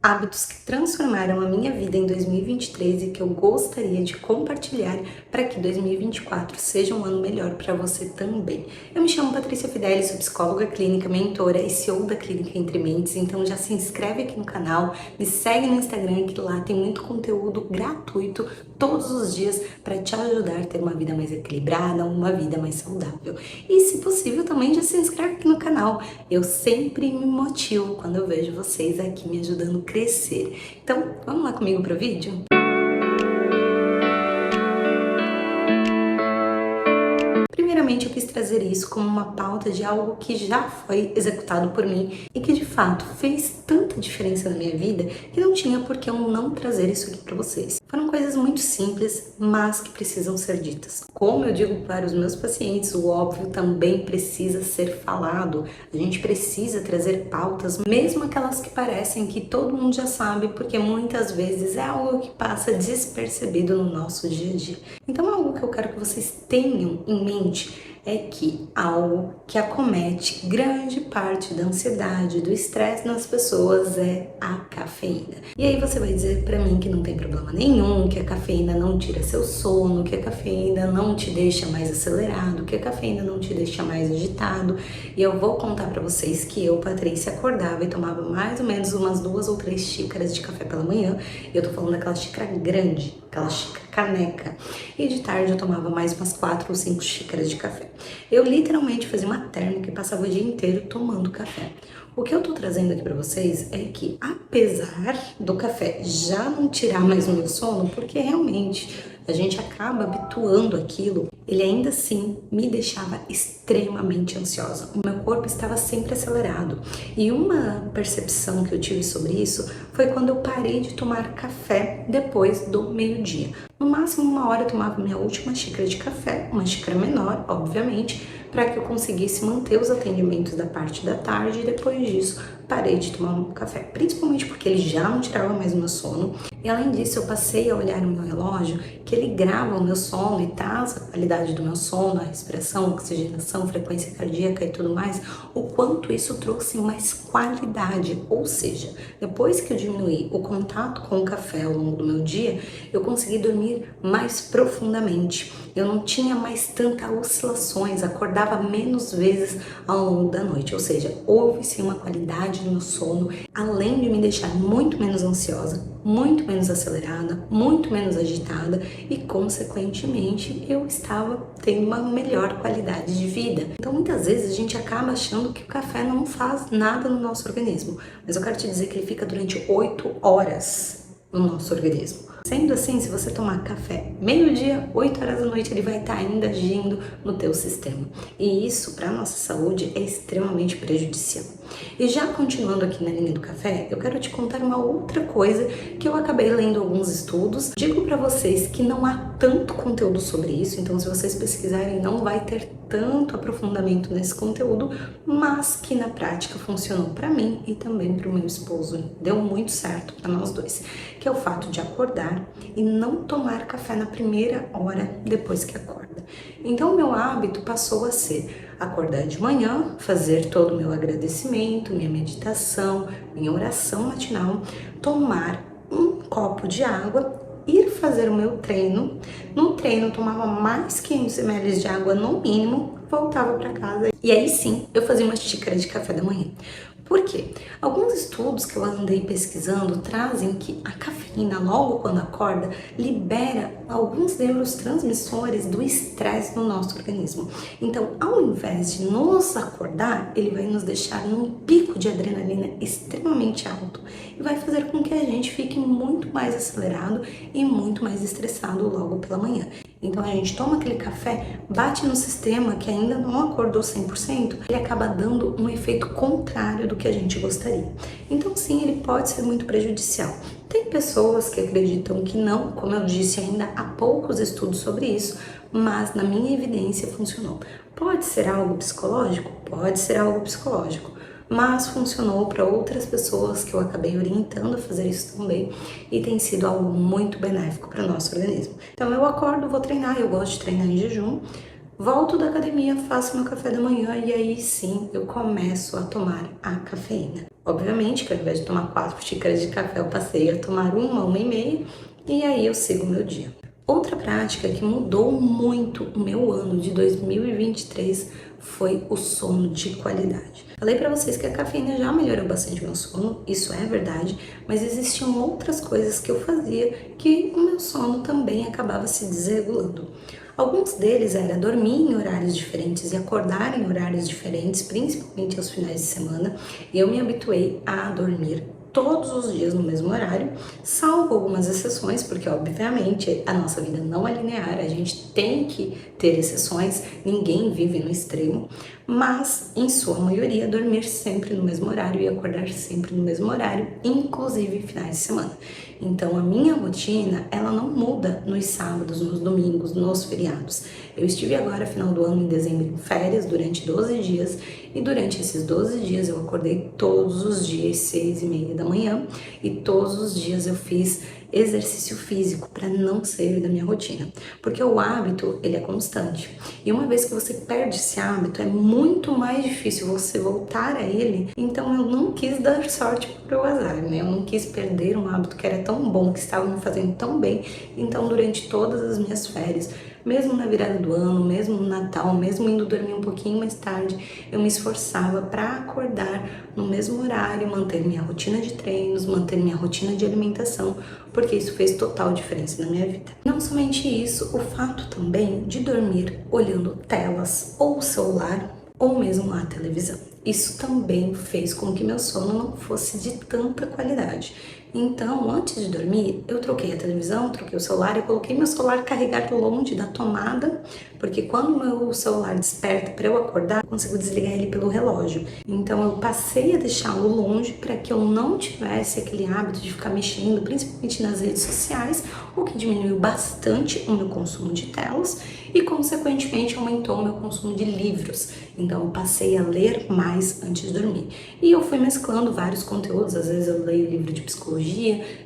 Hábitos que transformaram a minha vida em 2023 e que eu gostaria de compartilhar para que 2024 seja um ano melhor para você também. Eu me chamo Patrícia Fidelis, sou psicóloga clínica, mentora e CEO da Clínica Entre Mentes, então já se inscreve aqui no canal, me segue no Instagram que lá tem muito conteúdo gratuito todos os dias para te ajudar a ter uma vida mais equilibrada, uma vida mais saudável. E se possível também já se inscreve aqui no canal, eu sempre me motivo quando eu vejo vocês aqui me ajudando a crescer. Então, vamos lá comigo para o vídeo? Primeiramente, eu quis trazer isso como uma pauta de algo que já foi executado por mim e que de fato fez tanta diferença na minha vida que não tinha por que eu não trazer isso aqui para vocês. Foram coisas muito simples, mas que precisam ser ditas. Como eu digo para os meus pacientes, o óbvio também precisa ser falado. A gente precisa trazer pautas, mesmo aquelas que parecem que todo mundo já sabe, porque muitas vezes é algo que passa despercebido no nosso dia a dia. Então, algo que eu quero que vocês tenham em mente é que algo que acomete grande parte da ansiedade, do estresse nas pessoas é a cafeína. E aí você vai dizer pra mim que não tem problema nenhum, que a cafeína não tira seu sono, que a cafeína não te deixa mais acelerado, que a cafeína não te deixa mais agitado. E eu vou contar pra vocês que eu, Patrícia, acordava e tomava mais ou menos umas 2 ou 3 xícaras de café pela manhã. Eu tô falando daquela xícara grande, aquela xícara caneca. E de tarde eu tomava mais umas 4 ou 5 xícaras de café. Eu literalmente fazia uma térmica e passava o dia inteiro tomando café. O que eu tô trazendo aqui pra vocês é que, apesar do café já não tirar mais o meu sono, porque realmente a gente acaba habituando aquilo, ele ainda assim me deixava extremamente ansiosa. O meu corpo estava sempre acelerado. E uma percepção que eu tive sobre isso foi quando eu parei de tomar café depois do meio-dia. No máximo 1 hora eu tomava minha última xícara de café, uma xícara menor, obviamente, para que eu conseguisse manter os atendimentos da parte da tarde e depois disso parei de tomar um café, principalmente porque ele já não tirava mais o meu sono. E além disso, eu passei a olhar no meu relógio que ele grava o meu sono e traz a qualidade do meu sono, a respiração, a oxigenação, frequência cardíaca e tudo mais, o quanto isso trouxe mais qualidade. Ou seja, depois que eu diminuí o contato com o café ao longo do meu dia, eu consegui dormir mais profundamente. Eu não tinha mais tantas oscilações, acordava menos vezes ao longo da noite. Ou seja, houve sim uma qualidade no meu sono, além de me deixar muito menos ansiosa, muito menos acelerada, muito menos agitada e, consequentemente, eu estava tendo uma melhor qualidade de vida. Então, muitas vezes a gente acaba achando que o café não faz nada no nosso organismo, mas eu quero te dizer que ele fica durante 8 horas no nosso organismo. Sendo assim, se você tomar café meio-dia, 8 horas da noite, ele vai estar ainda agindo no teu sistema. E isso, para a nossa saúde, é extremamente prejudicial. E já continuando aqui na linha do café, eu quero te contar uma outra coisa que eu acabei lendo alguns estudos. Digo para vocês que não há tanto conteúdo sobre isso, então se vocês pesquisarem não vai ter tanto aprofundamento nesse conteúdo, mas que na prática funcionou para mim e também para o meu esposo. Deu muito certo para nós dois, que é o fato de acordar e não tomar café na primeira hora depois que acorda. Então, o meu hábito passou a ser acordar de manhã, fazer todo o meu agradecimento, minha meditação, minha oração matinal, tomar um copo de água, ir fazer o meu treino. No treino, eu tomava mais 500 ml de água no mínimo, voltava para casa e aí sim eu fazia uma xícara de café da manhã. Por quê? Alguns estudos que eu andei pesquisando trazem que a cafeína, logo quando acorda, libera alguns neurotransmissores do estresse no nosso organismo. Então, ao invés de nos acordar, ele vai nos deixar num pico de adrenalina extremamente alto e vai fazer com que a gente fique muito mais acelerado e muito mais estressado logo pela manhã. Então a gente toma aquele café, bate no sistema que ainda não acordou 100%, ele acaba dando um efeito contrário do que a gente gostaria. Então sim, ele pode ser muito prejudicial. Tem pessoas que acreditam que não, como eu disse, ainda há poucos estudos sobre isso, mas na minha evidência funcionou. Pode ser algo psicológico? Pode ser algo psicológico. Mas funcionou para outras pessoas que eu acabei orientando a fazer isso também e tem sido algo muito benéfico para o nosso organismo. Então eu acordo, vou treinar, eu gosto de treinar em jejum, volto da academia, faço meu café da manhã e aí sim eu começo a tomar a cafeína. Obviamente que ao invés de tomar 4 xícaras de café, eu passei a tomar uma e meia e aí eu sigo o meu dia. Outra prática que mudou muito o meu ano de 2023 foi o sono de qualidade. Falei para vocês que a cafeína já melhorou bastante meu sono, isso é verdade, mas existiam outras coisas que eu fazia que o meu sono também acabava se desregulando. Alguns deles era dormir em horários diferentes e acordar em horários diferentes, principalmente aos finais de semana, e eu me habituei a dormir todos os dias no mesmo horário, salvo algumas exceções, porque obviamente a nossa vida não é linear, a gente tem que ter exceções, ninguém vive no extremo, mas em sua maioria dormir sempre no mesmo horário e acordar sempre no mesmo horário, inclusive finais de semana. Então a minha rotina, ela não muda nos sábados, nos domingos, nos feriados. Eu estive agora, final do ano, em dezembro, em férias, durante 12 dias, e durante esses 12 dias eu acordei todos os dias, 6h30 da manhã, e todos os dias eu fiz exercício físico para não sair da minha rotina, porque o hábito, ele é constante. E uma vez que você perde esse hábito, é muito mais difícil você voltar a ele. Então eu não quis dar sorte pro azar, né? Eu não quis perder um hábito que era tão bom, que estava me fazendo tão bem. Então durante todas as minhas férias, mesmo na virada do ano, mesmo no Natal, mesmo indo dormir um pouquinho mais tarde, eu me esforçava para acordar no mesmo horário, manter minha rotina de treinos, manter minha rotina de alimentação, porque isso fez total diferença na minha vida. Não somente isso, o fato também de dormir olhando telas ou celular ou mesmo a televisão. Isso também fez com que meu sono não fosse de tanta qualidade. Então, antes de dormir, eu troquei a televisão, troquei o celular, eu coloquei meu celular carregado longe da tomada, porque quando meu celular desperta para eu acordar, eu consigo desligar ele pelo relógio. Então, eu passei a deixá-lo longe para que eu não tivesse aquele hábito de ficar mexendo, principalmente nas redes sociais, o que diminuiu bastante o meu consumo de telas e, consequentemente, aumentou o meu consumo de livros. Então, eu passei a ler mais antes de dormir. E eu fui mesclando vários conteúdos, às vezes eu leio livro de psicologia,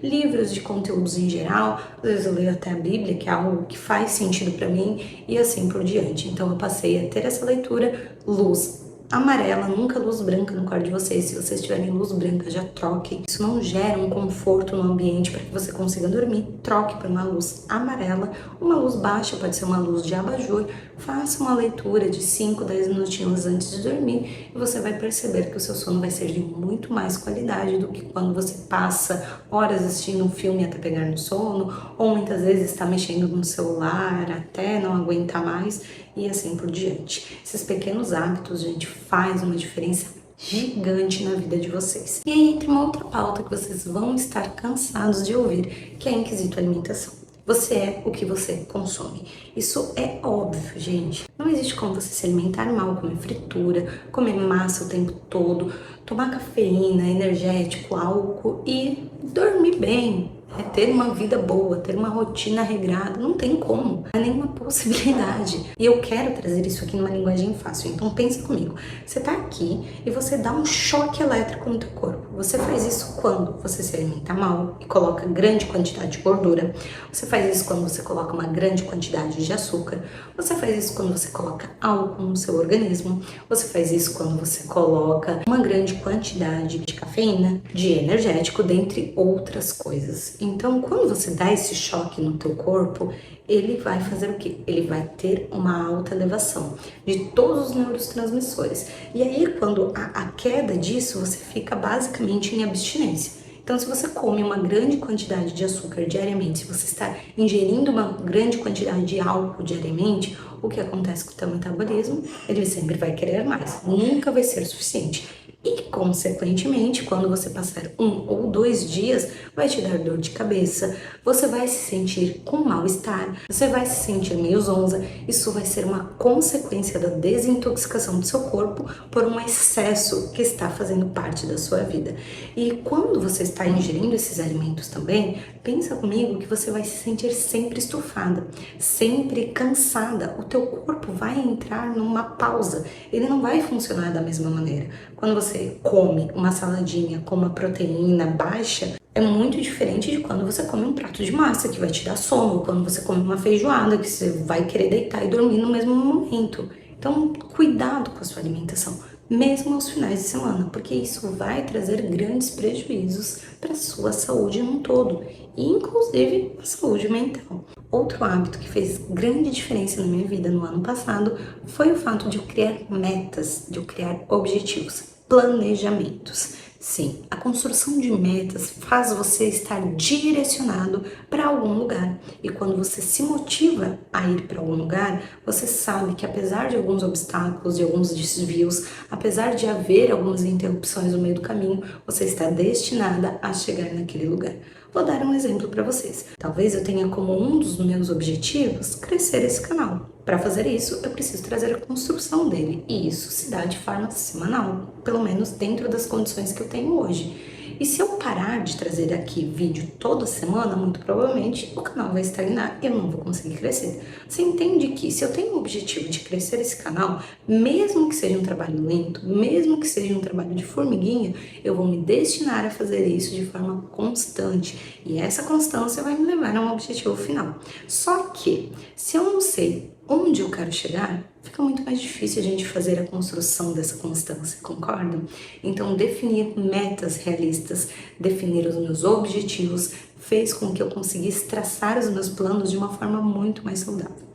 livros de conteúdos em geral, às vezes eu leio até a Bíblia, que é algo que faz sentido para mim, e assim por diante. Então, eu passei a ter essa leitura luz amarela, nunca luz branca no quarto de vocês. Se vocês tiverem luz branca, já troquem. Isso não gera um conforto no ambiente para que você consiga dormir. Troque por uma luz amarela, uma luz baixa, pode ser uma luz de abajur. Faça uma leitura de 5, 10 minutinhos antes de dormir e você vai perceber que o seu sono vai ser de muito mais qualidade do que quando você passa horas assistindo um filme até pegar no sono, ou muitas vezes está mexendo no celular até não aguentar mais e assim por diante. Esses pequenos hábitos, gente, faz uma diferença gigante na vida de vocês. E aí entra uma outra pauta que vocês vão estar cansados de ouvir, que é em quesito alimentação. Você é o que você consome. Isso é óbvio, gente. Não existe como você se alimentar mal, comer fritura, comer massa o tempo todo, tomar cafeína, energético, álcool e dormir bem. É ter uma vida boa, ter uma rotina regrada, não tem como, não é nenhuma possibilidade. E eu quero trazer isso aqui numa linguagem fácil, então pensa comigo. Você tá aqui e você dá um choque elétrico no teu corpo. Você faz isso quando você se alimenta mal e coloca grande quantidade de gordura. Você faz isso quando você coloca uma grande quantidade de açúcar. Você faz isso quando você coloca álcool no seu organismo. Você faz isso quando você coloca uma grande quantidade de cafeína, de energético, dentre outras coisas. Então, quando você dá esse choque no teu corpo, ele vai fazer o quê? Ele vai ter uma alta elevação de todos os neurotransmissores. E aí, quando a queda disso, você fica basicamente em abstinência. Então, se você come uma grande quantidade de açúcar diariamente, se você está ingerindo uma grande quantidade de álcool diariamente, o que acontece com o teu metabolismo? Ele sempre vai querer mais, nunca vai ser suficiente. E, consequentemente, quando você passar 1 ou 2 dias, vai te dar dor de cabeça, você vai se sentir com mal-estar, você vai se sentir meio zonza. Isso vai ser uma consequência da desintoxicação do seu corpo por um excesso que está fazendo parte da sua vida. E quando você está ingerindo esses alimentos também, pensa comigo que você vai se sentir sempre estufada, sempre cansada. O teu corpo vai entrar numa pausa, ele não vai funcionar da mesma maneira. Quando você come uma saladinha com uma proteína baixa, É muito diferente de quando você come um prato de massa que vai te dar sono, ou quando você come uma feijoada que você vai querer deitar e dormir no mesmo momento. Então, cuidado com a sua alimentação, mesmo aos finais de semana, porque isso vai trazer grandes prejuízos para a sua saúde num todo, e inclusive a saúde mental. Outro hábito que fez grande diferença na minha vida no ano passado foi o fato de eu criar metas, de eu criar objetivos, planejamentos. Sim, a construção de metas faz você estar direcionado para algum lugar. E quando você se motiva a ir para algum lugar, você sabe que apesar de alguns obstáculos, de alguns desvios, apesar de haver algumas interrupções no meio do caminho, você está destinada a chegar naquele lugar. Vou dar um exemplo para vocês. Talvez eu tenha como um dos meus objetivos crescer esse canal. Para fazer isso, eu preciso trazer a construção dele, e isso se dá de forma semanal, pelo menos dentro das condições que eu tenho hoje. E se eu parar de trazer aqui vídeo toda semana, muito provavelmente o canal vai estagnar e eu não vou conseguir crescer. Você entende que se eu tenho o objetivo de crescer esse canal, mesmo que seja um trabalho lento, mesmo que seja um trabalho de formiguinha, eu vou me destinar a fazer isso de forma constante. E essa constância vai me levar a um objetivo final. Só que, se eu não sei onde eu quero chegar, fica muito mais difícil a gente fazer a construção dessa constância, concordam? Então, definir metas realistas, definir os meus objetivos, fez com que eu conseguisse traçar os meus planos de uma forma muito mais saudável.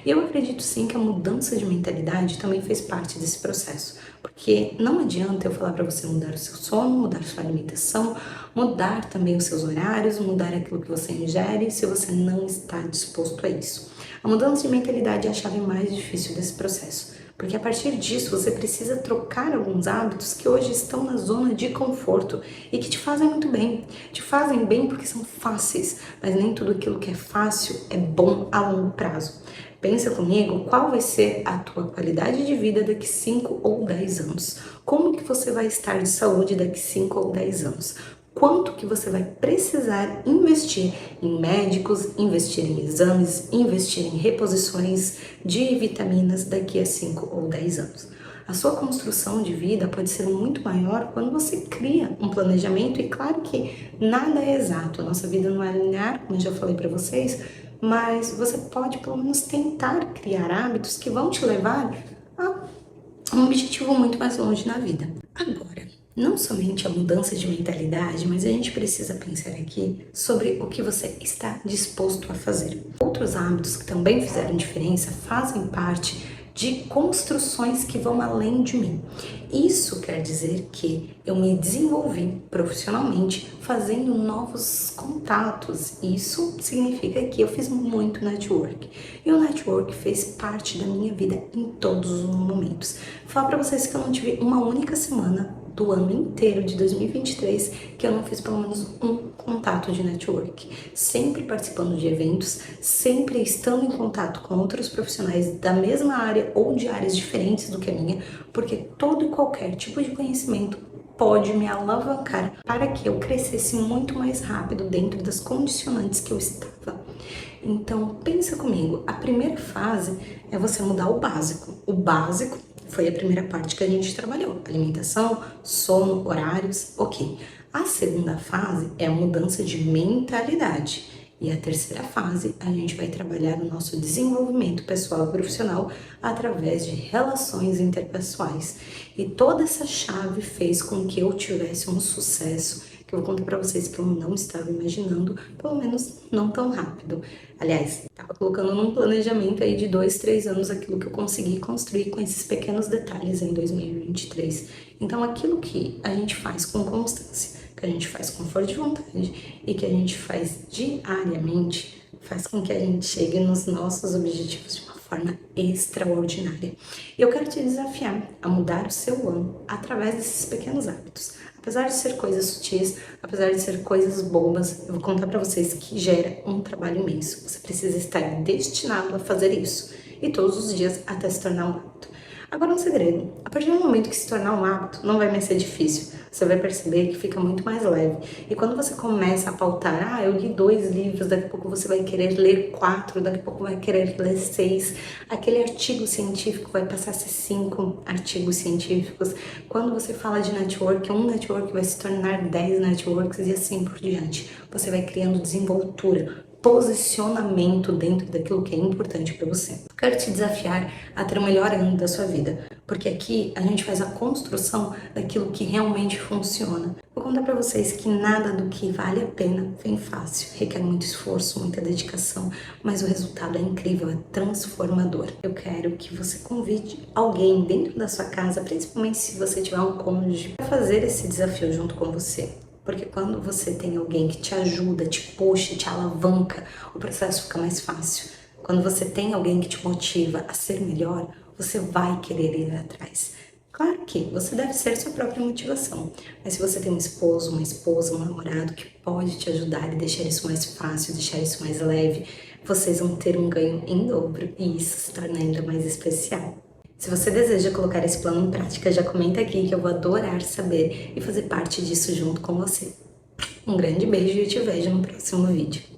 E eu acredito sim que a mudança de mentalidade também fez parte desse processo, porque não adianta eu falar para você mudar o seu sono, mudar sua alimentação, mudar também os seus horários, mudar aquilo que você ingere, se você não está disposto a isso. A mudança de mentalidade é a chave mais difícil desse processo, porque a partir disso você precisa trocar alguns hábitos que hoje estão na zona de conforto e que te fazem muito bem. Te fazem bem porque são fáceis, mas nem tudo aquilo que é fácil é bom a longo prazo. Pensa comigo qual vai ser a tua qualidade de vida daqui 5 ou 10 anos. Como que você vai estar de saúde daqui 5 ou 10 anos? Quanto que você vai precisar investir em médicos, investir em exames, investir em reposições de vitaminas daqui a 5 ou 10 anos. A sua construção de vida pode ser muito maior quando você cria um planejamento, e claro que nada é exato, a nossa vida não é linear, como eu já falei para vocês, mas você pode pelo menos tentar criar hábitos que vão te levar a um objetivo muito mais longe na vida. Agora, não somente a mudança de mentalidade, mas a gente precisa pensar aqui sobre o que você está disposto a fazer. Outros hábitos que também fizeram diferença fazem parte de construções que vão além de mim. Isso quer dizer que eu me desenvolvi profissionalmente fazendo novos contatos. Isso significa que eu fiz muito network. E o network fez parte da minha vida em todos os momentos. Vou falar para vocês que eu não tive uma única semana do ano inteiro de 2023 que eu não fiz pelo menos um contato de network, sempre participando de eventos, sempre estando em contato com outros profissionais da mesma área ou de áreas diferentes do que a minha, porque todo e qualquer tipo de conhecimento pode me alavancar para que eu crescesse muito mais rápido dentro das condicionantes que eu estava. Então, pensa comigo, a primeira fase é você mudar o básico. O básico foi a primeira parte que a gente trabalhou, alimentação, sono, horários, ok. A segunda fase é a mudança de mentalidade. E a terceira fase, a gente vai trabalhar o nosso desenvolvimento pessoal e profissional através de relações interpessoais. E toda essa chave fez com que eu tivesse um sucesso que eu vou contar pra vocês que eu não estava imaginando, pelo menos não tão rápido. Aliás, estava colocando num planejamento aí de 2, 3 anos aquilo que eu consegui construir com esses pequenos detalhes em 2023. Então, aquilo que a gente faz com constância, que a gente faz com força de vontade e que a gente faz diariamente, faz com que a gente chegue nos nossos objetivos de uma forma extraordinária. E eu quero te desafiar a mudar o seu ano através desses pequenos hábitos. Apesar de ser coisas sutis, apesar de ser coisas bobas, eu vou contar pra vocês que gera um trabalho imenso. Você precisa estar destinado a fazer isso, e todos os dias até se tornar um hábito. Agora um segredo, a partir do momento que se tornar um hábito, não vai mais ser difícil, você vai perceber que fica muito mais leve. E quando você começa a pautar, eu li 2 livros, daqui a pouco você vai querer ler 4, daqui a pouco vai querer ler 6, aquele artigo científico vai passar a ser 5 artigos científicos. Quando você fala de network, um network vai se tornar 10 networks e assim por diante. Você vai criando desenvoltura, posicionamento dentro daquilo que é importante para você. Quero te desafiar a ter o melhor ano da sua vida, porque aqui a gente faz a construção daquilo que realmente funciona. Vou contar para vocês que nada do que vale a pena vem fácil, requer muito esforço, muita dedicação, mas o resultado é incrível, é transformador. Eu quero que você convide alguém dentro da sua casa, principalmente se você tiver um cônjuge, para fazer esse desafio junto com você. Porque quando você tem alguém que te ajuda, te puxa, te alavanca, o processo fica mais fácil. Quando você tem alguém que te motiva a ser melhor, você vai querer ir atrás. Claro que você deve ser sua própria motivação, mas se você tem um esposo, uma esposa, um namorado que pode te ajudar e deixar isso mais fácil, deixar isso mais leve, vocês vão ter um ganho em dobro e isso se torna ainda mais especial. Se você deseja colocar esse plano em prática, já comenta aqui que eu vou adorar saber e fazer parte disso junto com você. Um grande beijo e eu te vejo no próximo vídeo.